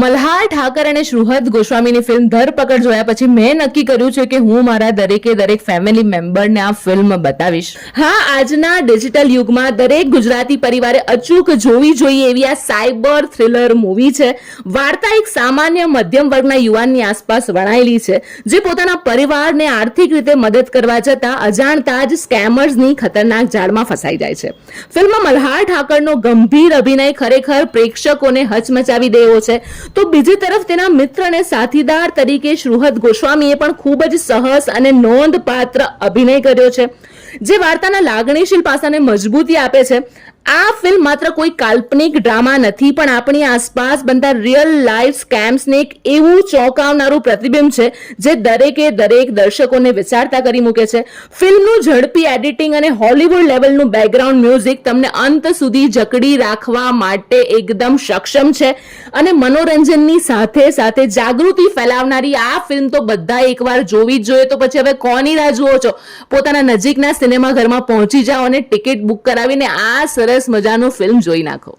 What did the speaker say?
મલ્હાર ઠાકર અને શ્રુહદ ગોસ્વામીની ફિલ્મ ધરપકડ જોયા પછી મેં નક્કી કર્યું છે કે હું મારા દરેક ફેમિલી મેમ્બરને આ ફિલ્મ બતાવીશ. હા, આજના ડિજિટલ યુગમાં દરેક ગુજરાતી પરિવારે અચૂક જોવી જોઈએ એવી આ સાયબર થ્રિલર મૂવી છે. વાર્તા એક સામાન્ય મધ્યમ વર્ગના યુવાનની આસપાસ વણાયેલી છે, જે પોતાના પરિવારને આર્થિક રીતે મદદ કરવા જતાં અજાણતા જ સ્કેમર્સની ખતરનાક જાળમાં ફસાઈ જાય છે. ફિલ્મમાં મલ્હાર ઠાકરનો ગંભીર અભિનય ખરેખર પ્રેક્ષકોને હચમચાવી દે એવો છે. તો બીજી તરફ તેના મિત્ર અને સાથીદાર તરીકે શ્રુહદ ગોસ્વામીએ પણ ખૂબ જ સાહસ અને નોંધપાત્ર અભિનય કર્યો છે, જે વાર્તાના લાગણીશીલ પાસાને મજબૂતી આપે છે. આ ફિલ્મ માત્ર કોઈ કાલ્પનિક ડ્રામા નથી, પણ આપણી આસપાસ બનતા રિયલ લાઈફ સ્કેમ્સને એક એવું ચોંકાવનારું પ્રતિબિંબ છે જે દરેક દર્શકોને વિચારતા કરી મૂકે છે. ફિલ્મનું ઝડપી એડિટિંગ અને હોલિવૂડ લેવલનું બેકગ્રાઉન્ડ મ્યુઝિક તમને અંત સુધી જકડી રાખવા માટે એકદમ સક્ષમ છે અને મનોરંજનની સાથે જાગૃતિ ફેલાવનારી આ ફિલ્મ તો બધા એકવાર જોવી જ જોઈએ. તો પછી હવે કોની રાહ જુઓ છો? પોતાના નજીકના સિનેમાઘરમાં પહોંચી જાઓ અને ટિકિટ બુક કરાવીને આ સરસ મજાનું ફિલ્મ જોઈ નાખો.